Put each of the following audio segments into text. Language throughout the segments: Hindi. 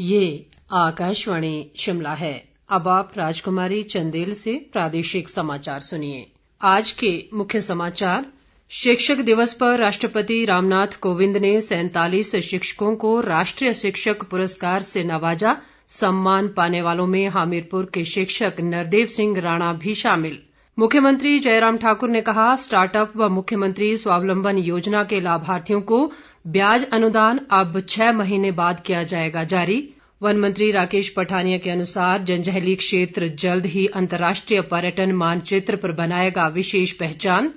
ये आकाशवाणी शिमला है। अब आप राजकुमारी चंदेल से प्रादेशिक समाचार सुनिए। आज के मुख्य समाचार। शिक्षक दिवस पर राष्ट्रपति रामनाथ कोविंद ने 47 शिक्षकों को राष्ट्रीय शिक्षक पुरस्कार से नवाजा। सम्मान पाने वालों में हमीरपुर के शिक्षक नरदेव सिंह राणा भी शामिल। मुख्यमंत्री जयराम ठाकुर ने कहा, स्टार्टअप व मुख्यमंत्री स्वावलंबन योजना के लाभार्थियों को ब्याज अनुदान अब 6 महीने बाद किया जाएगा जारी। वन मंत्री राकेश पठानिया के अनुसार जंजैहली क्षेत्र जल्द ही अंतर्राष्ट्रीय पर्यटन मानचित्र पर बनाएगा विशेष पहचान।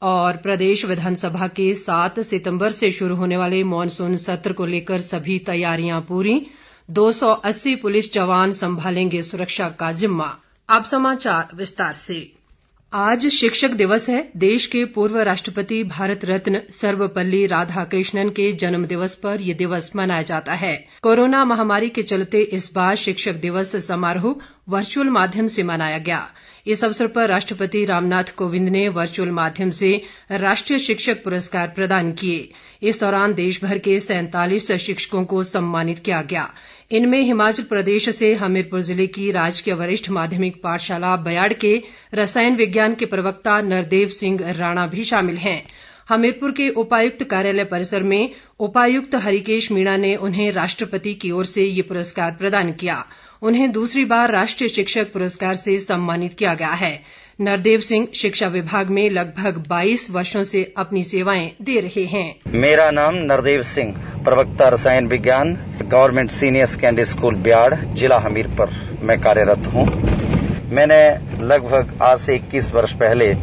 और प्रदेश विधानसभा के 7 सितंबर से शुरू होने वाले मॉनसून सत्र को लेकर सभी तैयारियां पूरी। 280 पुलिस जवान संभालेंगे सुरक्षा का जिम्मा। अब समाचार विस्तार से। आज शिक्षक दिवस है। देश के पूर्व राष्ट्रपति भारत रत्न सर्वपल्ली राधाकृष्णन के जन्म दिवस पर यह दिवस मनाया जाता है। कोरोना महामारी के चलते इस बार शिक्षक दिवस समारोह वर्चुअल माध्यम से मनाया गया। इस अवसर पर राष्ट्रपति रामनाथ कोविंद ने वर्चुअल माध्यम से राष्ट्रीय शिक्षक पुरस्कार प्रदान किए। इस दौरान देश भर के 47 शिक्षकों को सम्मानित किया गया। इनमें हिमाचल प्रदेश से हमीरपुर जिले की राजकीय वरिष्ठ माध्यमिक पाठशाला बयाड़ के रसायन विज्ञान के प्रवक्ता नरदेव सिंह राणा भी शामिल हैं। हमीरपुर के उपायुक्त कार्यालय परिसर में उपायुक्त हरिकेश मीणा ने उन्हें राष्ट्रपति की ओर से ये पुरस्कार प्रदान किया। उन्हें दूसरी बार राष्ट्रीय शिक्षक पुरस्कार से सम्मानित किया गया है। नरदेव सिंह शिक्षा विभाग में लगभग 22 वर्षों से अपनी सेवाएं दे रहे हैं। मेरा नाम नरदेव सिंह, प्रवक्ता रसायन विज्ञान, government senior secondary school Byad, जिला हमीरपुर में कार्यरत हूँ। मैंने लगभग आज से 21 वर्ष पहले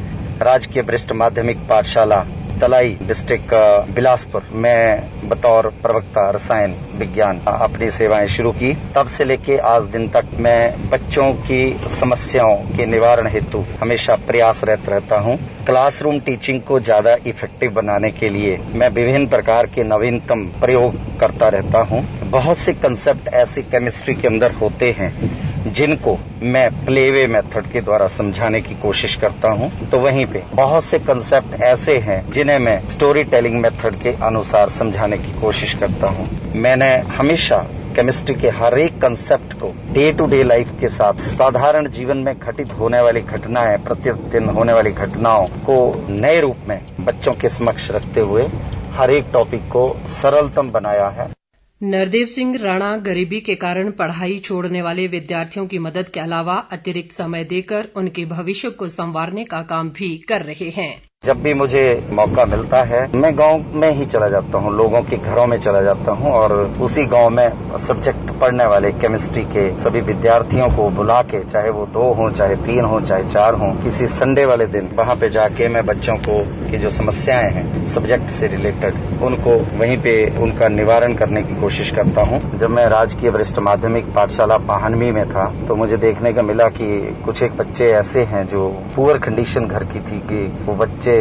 राजकीय वरिष्ठ माध्यमिक पाठशाला तलाई डिस्ट्रिक्ट बिलासपुर में बतौर प्रवक्ता रसायन विज्ञान अपनी सेवाएं शुरू की। तब से लेके आज दिन तक मैं बच्चों की समस्याओं के निवारण हेतु हमेशा प्रयासरत रहता हूं। क्लासरूम टीचिंग को ज्यादा इफेक्टिव बनाने के लिए मैं विभिन्न प्रकार के नवीनतम प्रयोग करता रहता हूं। बहुत से कंसेप्ट ऐसे केमिस्ट्री के अंदर होते हैं जिनको मैं प्लेवे मेथड के द्वारा समझाने की कोशिश करता हूं, तो वहीं पे बहुत से कंसेप्ट ऐसे हैं जिन्हें मैं स्टोरी टेलिंग मेथड के अनुसार समझाने की कोशिश करता हूं। मैंने हमेशा केमिस्ट्री के हर एक कंसेप्ट को डे टू डे लाइफ के साथ साधारण जीवन में घटित होने वाली घटनाएं, प्रतिदिन होने वाली घटनाओं को नए रूप में बच्चों के समक्ष रखते हुए हर एक टॉपिक को सरलतम बनाया है। नरदेव सिंह राणा गरीबी के कारण पढ़ाई छोड़ने वाले विद्यार्थियों की मदद के अलावा अतिरिक्त समय देकर उनके भविष्य को संवारने का काम भी कर रहे हैं। जब भी मुझे मौका मिलता है मैं गांव में ही चला जाता हूं, लोगों के घरों में चला जाता हूं और उसी गांव में सब्जेक्ट पढ़ने वाले केमिस्ट्री के सभी विद्यार्थियों को बुला के, चाहे वो 2 हों, चाहे 3 हों, चाहे 4 हों, किसी संडे वाले दिन वहां पे जाके मैं बच्चों को की जो समस्याएं हैं सब्जेक्ट से रिलेटेड, उनको वहीं पे उनका निवारण करने की कोशिश करता हूं। जब मैं राजकीय वरिष्ठ माध्यमिक पाठशाला पाहनवी में था तो मुझे देखने का मिला कि कुछ एक बच्चे ऐसे हैं जो पुअर कंडीशन घर की थी कि वो बच्चे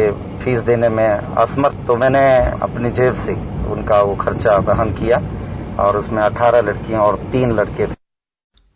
फीस देने में असमर्थ, तो मैंने अपनी जेब से उनका वो खर्चा वहन किया और उसमें 18 लड़कियां और 3 लड़के थे।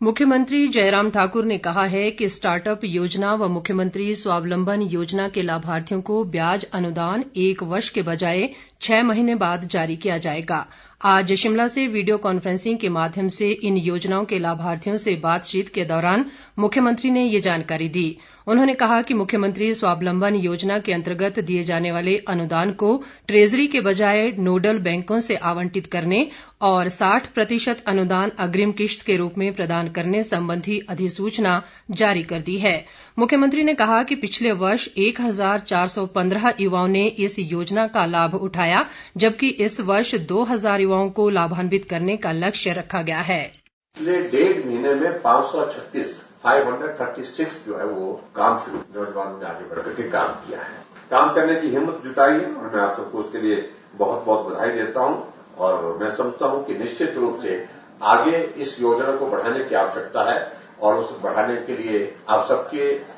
मुख्यमंत्री जयराम ठाकुर ने कहा है कि स्टार्टअप योजना व मुख्यमंत्री स्वावलंबन योजना के लाभार्थियों को ब्याज अनुदान 1 वर्ष के बजाय 6 महीने बाद जारी किया जाएगा। आज शिमला से वीडियो कॉन्फ्रेंसिंग के माध्यम से इन योजनाओं के लाभार्थियों से बातचीत के दौरान मुख्यमंत्री ने ये जानकारी दी। उन्होंने कहा कि मुख्यमंत्री स्वावलंबन योजना के अंतर्गत दिए जाने वाले अनुदान को ट्रेजरी के बजाय नोडल बैंकों से आवंटित करने और 60% अनुदान अग्रिम किश्त के रूप में प्रदान करने संबंधी अधिसूचना जारी कर दी है। मुख्यमंत्री ने कहा कि पिछले वर्ष 1415 युवाओं ने इस योजना का लाभ उठाया, जबकि इस वर्ष 2000 युवाओं को लाभान्वित करने का लक्ष्य रखा गया है। पिछले 1.5 महीने में 536 जो है वो काम शुरू नौजवानों ने आगे बढ़ करके काम किया है, काम करने की हिम्मत जुटाई है और मैं आप सबको उसके लिए बहुत बहुत बधाई देता हूं। और मैं समझता हूं कि निश्चित रूप से आगे इस योजना को बढ़ाने की आवश्यकता है और उस बढ़ाने के लिए आप सबके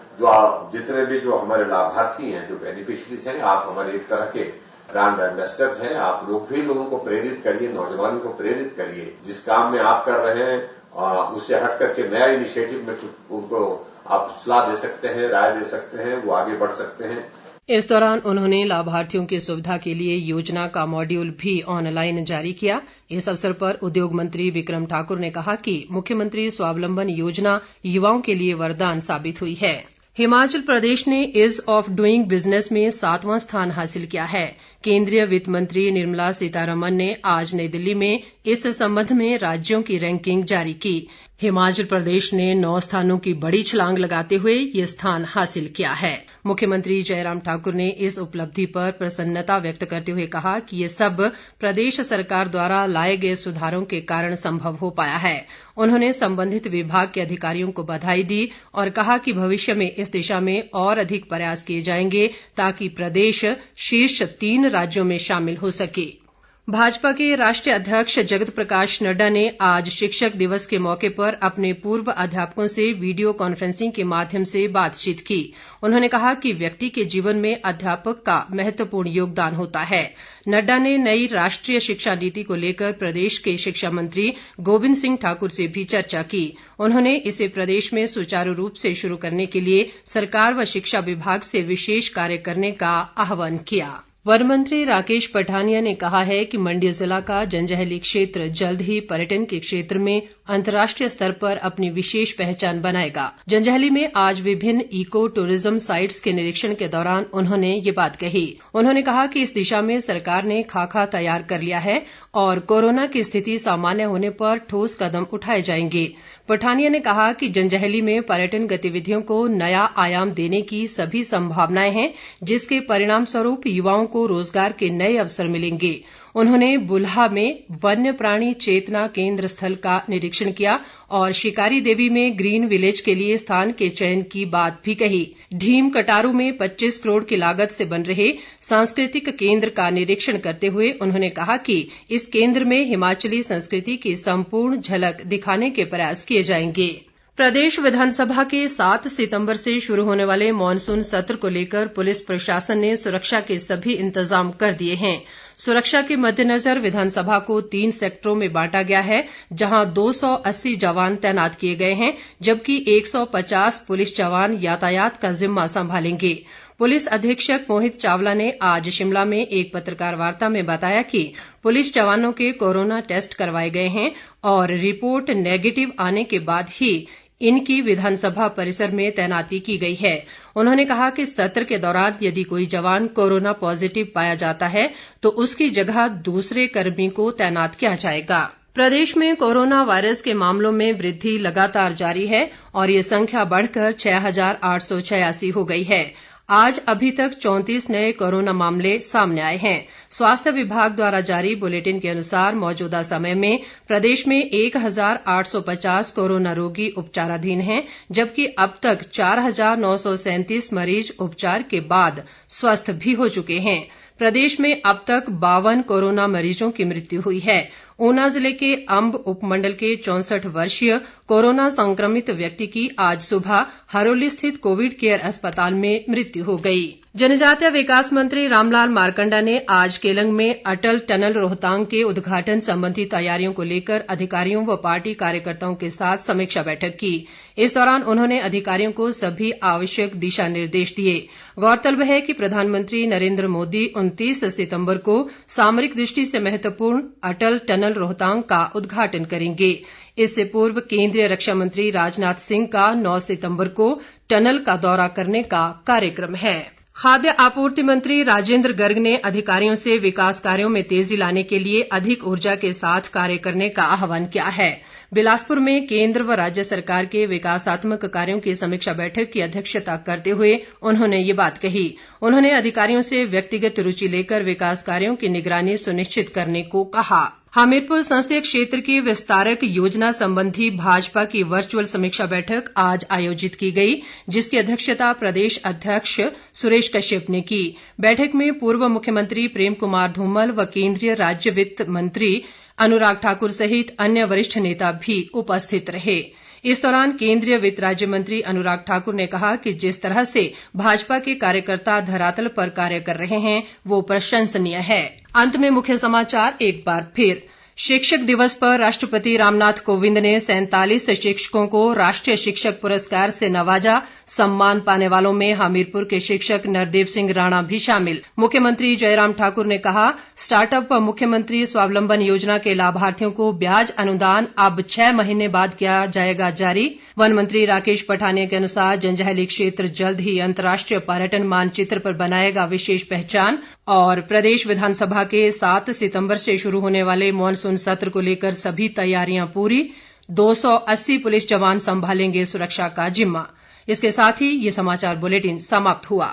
जितने भी जो हमारे लाभार्थी हैं, जो बेनिफिशियरीज हैं, आप हमारे एक तरह के ब्रांड एम्बेसडर्स हैं। आप लोग भी लोगों को प्रेरित करिए, नौजवानों को प्रेरित करिए। जिस काम में आप कर रहे हैं उससे हट करके नया इनिशिएटिव में उनको आप सलाह दे सकते हैं, राय दे सकते हैं, वो आगे बढ़ सकते हैं। इस दौरान उन्होंने लाभार्थियों की सुविधा के लिए योजना का मॉड्यूल भी ऑनलाइन जारी किया। इस अवसर पर उद्योग मंत्री बिक्रम ठाकुर ने कहा कि मुख्यमंत्री स्वावलंबन योजना युवाओं के लिए वरदान साबित हुई है। हिमाचल प्रदेश ने ईज ऑफ डूइंग बिजनेस में 7वां स्थान हासिल किया है। केंद्रीय वित्त मंत्री निर्मला सीतारमण ने आज नई दिल्ली में इस संबंध में राज्यों की रैंकिंग जारी की। हिमाचल प्रदेश ने 9 स्थानों की बड़ी छलांग लगाते हुए ये स्थान हासिल किया है। मुख्यमंत्री जयराम ठाकुर ने इस उपलब्धि पर प्रसन्नता व्यक्त करते हुए कहा कि ये सब प्रदेश सरकार द्वारा लाए गए सुधारों के कारण संभव हो पाया है। उन्होंने संबंधित विभाग के अधिकारियों को बधाई दी और कहा कि भविष्य में इस दिशा में और अधिक प्रयास किए जाएंगे ताकि प्रदेश शीर्ष 3 राज्यों में शामिल हो सके। भाजपा के राष्ट्रीय अध्यक्ष जगत प्रकाश नड्डा ने आज शिक्षक दिवस के मौके पर अपने पूर्व अध्यापकों से वीडियो कॉन्फ्रेंसिंग के माध्यम से बातचीत की। उन्होंने कहा कि व्यक्ति के जीवन में अध्यापक का महत्वपूर्ण योगदान होता है। नड्डा ने नई राष्ट्रीय शिक्षा नीति को लेकर प्रदेश के शिक्षा मंत्री गोविंद सिंह ठाकुर से भी चर्चा की। उन्होंने इसे प्रदेश में सुचारू रूप से शुरू करने के लिए सरकार व शिक्षा विभाग से विशेष कार्य करने का आह्वान किया। वन मंत्री राकेश पठानिया ने कहा है कि मंडी जिला का जंजैहली क्षेत्र जल्द ही पर्यटन के क्षेत्र में अंतर्राष्ट्रीय स्तर पर अपनी विशेष पहचान बनाएगा। जंजैहली में आज विभिन्न इको टूरिज्म साइट्स के निरीक्षण के दौरान उन्होंने ये बात कही। उन्होंने कहा कि इस दिशा में सरकार ने खाका तैयार कर लिया है और कोरोना की स्थिति सामान्य होने पर ठोस कदम उठाए जाएंगे। पठानिया ने कहा कि जंजैहली में पर्यटन गतिविधियों को नया आयाम देने की सभी संभावनाएं हैं, जिसके परिणाम स्वरूप युवाओं को रोजगार के नए अवसर मिलेंगे। उन्होंने बुल्हा में वन्य प्राणी चेतना केंद्र स्थल का निरीक्षण किया और शिकारी देवी में ग्रीन विलेज के लिए स्थान के चयन की बात भी कही। ढीम कटारू में 25 करोड़ की लागत से बन रहे सांस्कृतिक केंद्र का निरीक्षण करते हुए उन्होंने कहा कि इस केंद्र में हिमाचली संस्कृति की संपूर्ण झलक दिखाने के प्रयास किए जाएंगे। प्रदेश विधानसभा के 7 सितंबर से शुरू होने वाले मॉनसून सत्र को लेकर पुलिस प्रशासन ने सुरक्षा के सभी इंतजाम कर दिए हैं। सुरक्षा के मद्देनजर विधानसभा को 3 सेक्टरों में बांटा गया है, जहां 280 जवान तैनात किए गए हैं, जबकि 150 पुलिस जवान यातायात का जिम्मा संभालेंगे। पुलिस अधीक्षक मोहित चावला ने आज शिमला में एक पत्रकार वार्ता में बताया कि पुलिस जवानों के कोरोना टेस्ट करवाए गए हैं और रिपोर्ट नेगेटिव आने के बाद ही इनकी विधानसभा परिसर में तैनाती की गई है। उन्होंने कहा कि सत्र के दौरान यदि कोई जवान कोरोना पॉजिटिव पाया जाता है तो उसकी जगह दूसरे कर्मी को तैनात किया जाएगा। प्रदेश में कोरोना वायरस के मामलों में वृद्धि लगातार जारी है और ये संख्या बढ़कर 6,886 हो गई है। आज अभी तक 34 नए कोरोना मामले सामने आए हैं। स्वास्थ्य विभाग द्वारा जारी बुलेटिन के अनुसार मौजूदा समय में प्रदेश में 1,850 कोरोना रोगी उपचाराधीन हैं, जबकि अब तक 4,937 मरीज उपचार के बाद स्वस्थ भी हो चुके हैं। प्रदेश में अब तक 52 कोरोना मरीजों की मृत्यु हुई है। ऊना जिले के अंब उपमंडल के 64 वर्षीय कोरोना संक्रमित व्यक्ति की आज सुबह हरोली स्थित कोविड केयर अस्पताल में मृत्यु हो गई। जनजातीय विकास मंत्री रामलाल मारकंडा ने आज केलंग में अटल टनल रोहतांग के उद्घाटन संबंधी तैयारियों को लेकर अधिकारियों व पार्टी कार्यकर्ताओं के साथ समीक्षा बैठक की। इस दौरान उन्होंने अधिकारियों को सभी आवश्यक दिशा निर्देश दिए। गौरतलब है कि प्रधानमंत्री नरेंद्र मोदी 29 सितंबर को सामरिक दृष्टि से महत्वपूर्ण अटल टनल रोहतांग का उद्घाटन करेंगे। इससे पूर्व केंद्रीय रक्षा मंत्री राजनाथ सिंह का 9 सितंबर को टनल का दौरा करने का कार्यक्रम है। खाद्य आपूर्ति मंत्री राजेंद्र गर्ग ने अधिकारियों से विकास कार्यों में तेजी लाने के लिए अधिक ऊर्जा के साथ कार्य करने का आह्वान किया है। बिलासपुर में केंद्र व राज्य सरकार के विकासात्मक कार्यों की समीक्षा बैठक की अध्यक्षता करते हुए उन्होंने ये बात कही। उन्होंने अधिकारियों से व्यक्तिगत रुचि लेकर विकास कार्यों की निगरानी सुनिश्चित करने को कहा। हमीरपुर संसदीय क्षेत्र की विस्तारक योजना संबंधी भाजपा की वर्चुअल समीक्षा बैठक आज आयोजित की गई, जिसकी अध्यक्षता प्रदेश अध्यक्ष सुरेश कश्यप ने की। बैठक में पूर्व मुख्यमंत्री प्रेम कुमार धूमल व केंद्रीय राज्य वित्त मंत्री अनुराग ठाकुर सहित अन्य वरिष्ठ नेता भी उपस्थित रहे। इस दौरान केंद्रीय वित्त राज्य मंत्री अनुराग ठाकुर ने कहा कि जिस तरह से भाजपा के कार्यकर्ता धरातल पर कार्य कर रहे हैं वो प्रशंसनीय है। अंत में मुख्य समाचार एक बार फिर। शिक्षक दिवस पर राष्ट्रपति रामनाथ कोविंद ने 47 शिक्षकों को राष्ट्रीय शिक्षक पुरस्कार से नवाजा। सम्मान पाने वालों में हमीरपुर के शिक्षक नरदेव सिंह राणा भी शामिल। मुख्यमंत्री जयराम ठाकुर ने कहा, स्टार्टअप व मुख्यमंत्री स्वावलंबन योजना के लाभार्थियों को ब्याज अनुदान अब 6 महीने बाद किया जाएगा जारी। वन मंत्री राकेश पठानिया के अनुसार जंजैहली क्षेत्र जल्द ही अंतर्राष्ट्रीय पर्यटन मानचित्र पर बनाएगा विशेष पहचान। और प्रदेश विधानसभा के 7 सितंबर से शुरू होने वाले मॉनसून सत्र को लेकर सभी तैयारियां पूरी। 280 पुलिस जवान संभालेंगे सुरक्षा का जिम्मा। इसके साथ ही ये समाचार बुलेटिन समाप्त हुआ।